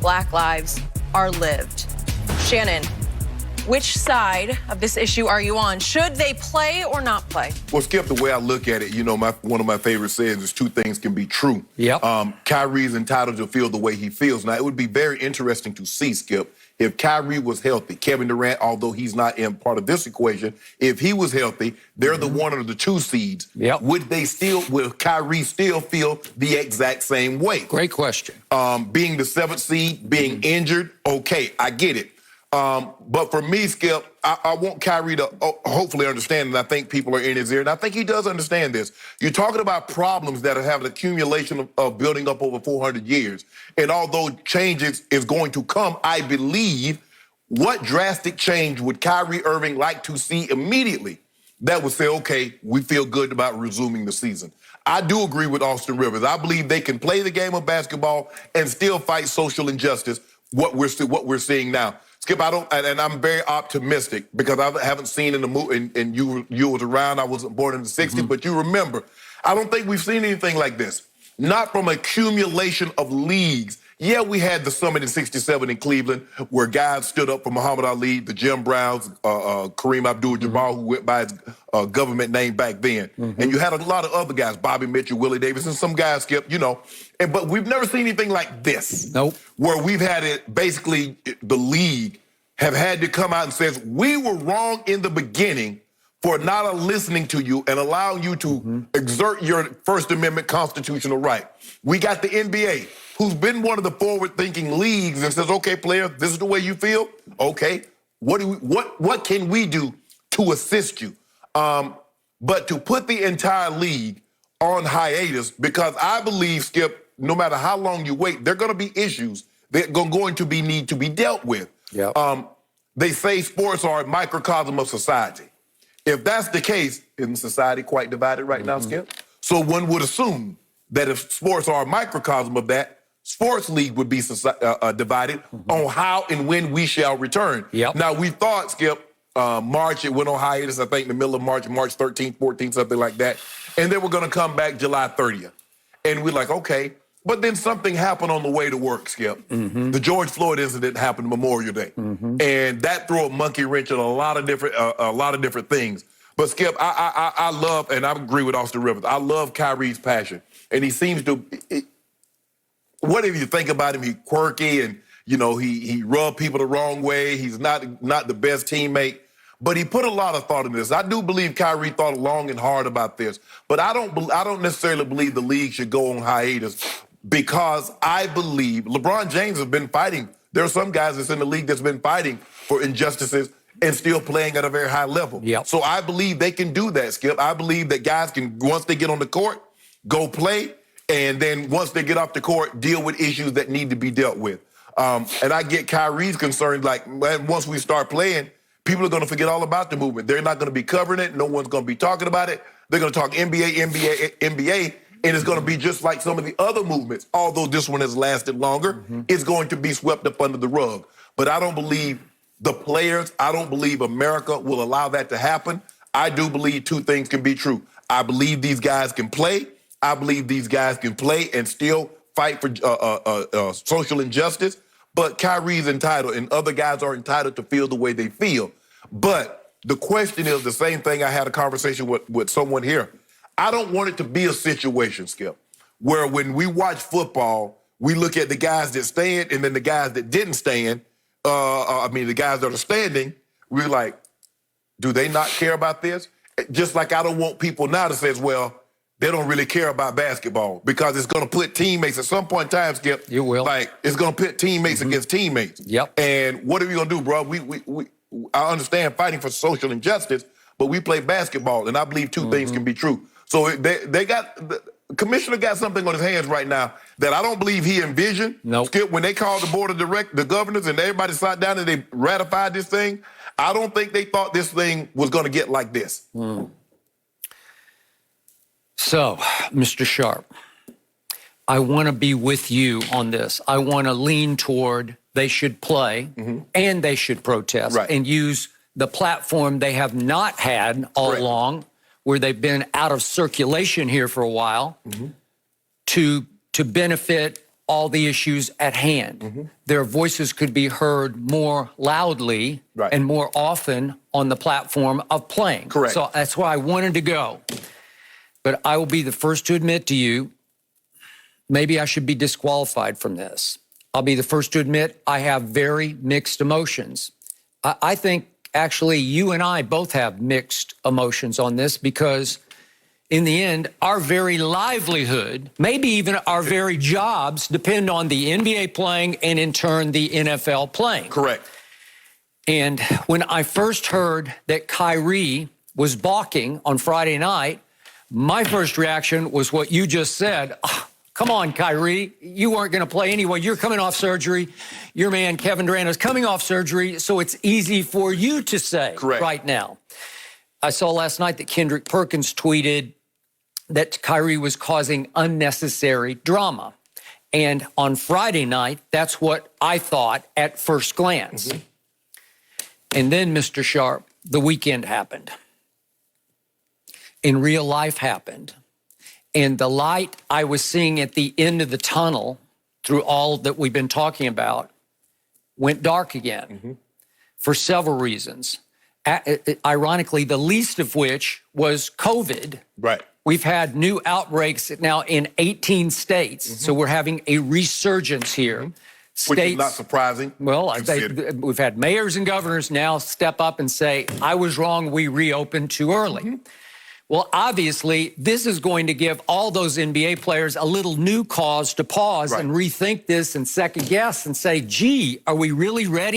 Black lives are lived. Shannon, which side of this issue are you on? Should they play or not play? Well, Skip, the way I look at it, you know, one of my favorite sayings is two things can be true. Yep. Kyrie's entitled to feel the way he feels. Now, it would be very interesting to see, Skip, if Kyrie was healthy. Kevin Durant, although he's not in part of this equation, if he was healthy, they're the one of the two seeds. Yep. Will Kyrie still feel the exact same way? Great question. Being the seventh seed, being injured, okay, I get it. But for me, Skip, I want Kyrie to hopefully understand, and I think people are in his ear, and I think he does understand this. You're talking about problems that have an accumulation of building up over 400 years. And although changes is going to come, I believe, what drastic change would Kyrie Irving like to see immediately that would say, okay, we feel good about resuming the season? I do agree with Austin Rivers. I believe they can play the game of basketball and still fight social injustice, what we're seeing now. Skip, and I'm very optimistic because I haven't seen in the movie, and you was around. I wasn't born in the 60s, but you remember. I don't think we've seen anything like this. Not from accumulation of leagues. Yeah, we had the summit in '67 in Cleveland where guys stood up for Muhammad Ali, the Jim Browns, Kareem Abdul-Jabbar, who went by his government name back then. And you had a lot of other guys, Bobby Mitchell, Willie Davis, and some guys, Skip, you know. But we've never seen anything like this. Nope. Where we've had it, basically, the league have had to come out and says, we were wrong in the beginning for not listening to you and allowing you to exert your First Amendment constitutional right. We got the NBA, who's been one of the forward-thinking leagues and says, okay, player, this is the way you feel? Okay, what can we do to assist you? But to put the entire league on hiatus, because I believe, Skip, no matter how long you wait, there are going to be issues that are going to need to be dealt with. Yep. They say sports are a microcosm of society. If that's the case, isn't society quite divided right now, Skip? So one would assume that if sports are a microcosm of that, sports league would be divided on how and when we shall return. Yep. Now, we thought, Skip, March, it went on hiatus, I think, in the middle of March 13th, 14th, something like that. And then we're going to come back July 30th. And we're like, okay. But then something happened on the way to work, Skip. The George Floyd incident happened Memorial Day. And that threw a monkey wrench in a lot of different things. But, Skip, I love, and I agree with Austin Rivers, I love Kyrie's passion. And he seems to, whatever you think about him, he's quirky and, you know, he rubbed people the wrong way. He's not the best teammate. But he put a lot of thought in this. I do believe Kyrie thought long and hard about this. But I don't necessarily believe the league should go on hiatus because I believe LeBron James has been fighting. There are some guys that's in the league that's been fighting for injustices and still playing at a very high level. Yep. So I believe they can do that, Skip. I believe that guys can, once they get on the court, go play, and then once they get off the court, deal with issues that need to be dealt with. And I get Kyrie's concerns, like, man, once we start playing, people are going to forget all about the movement. They're not going to be covering it. No one's going to be talking about it. They're going to talk NBA, and it's going to be just like some of the other movements. Although this one has lasted longer, it's going to be swept up under the rug. But I don't believe the players, I don't believe America will allow that to happen. I do believe two things can be true. I believe these guys can play. I believe these guys can play and still fight for social injustice. But Kyrie's entitled, and other guys are entitled to feel the way they feel. But the question is the same thing. I had a conversation with someone here. I don't want it to be a situation, Skip, where when we watch football, we look at the guys that stand and then the guys that didn't stand. The guys that are standing, we're like, do they not care about this? Just like I don't want people now to say, well, they don't really care about basketball because it's going to put teammates at some point in time, Skip. You will. Like, it's going to pit teammates against teammates. Yep. And what are we going to do, bro? I understand fighting for social injustice, but we play basketball, and I believe two things can be true. So the commissioner got something on his hands right now that I don't believe he envisioned. Nope. Skip, when they called the board of the governors and everybody sat down and they ratified this thing, I don't think they thought this thing was going to get like this. So, Mr. Sharp, I want to be with you on this. I want to lean toward they should play and they should protest and use the platform they have not had all along, where they've been out of circulation here for a while, to benefit all the issues at hand. Their voices could be heard more loudly and more often on the platform of playing. Correct. So that's why I wanted to go. But I will be the first to admit to you, maybe I should be disqualified from this. I'll be the first to admit I have very mixed emotions. I think actually you and I both have mixed emotions on this because in the end, our very livelihood, maybe even our very jobs, depend on the NBA playing and in turn the NFL playing. Correct. And when I first heard that Kyrie was balking on Friday night, my first reaction was what you just said. Oh, come on, Kyrie. You weren't going to play anyway. You're coming off surgery. Your man, Kevin Durant, is coming off surgery, so it's easy for you to say right now. I saw last night that Kendrick Perkins tweeted that Kyrie was causing unnecessary drama. And on Friday night, that's what I thought at first glance. And then, Mr. Sharp, the weekend happened. And real life happened. And the light I was seeing at the end of the tunnel through all that we've been talking about went dark again for several reasons. Ironically, the least of which was COVID. Right. We've had new outbreaks now in 18 states, so we're having a resurgence here. Which is not surprising. Well, we've had mayors and governors now step up and say, I was wrong, we reopened too early. Well, obviously, this is going to give all those NBA players a little new cause to pause and rethink this and second guess and say, gee, are we really ready?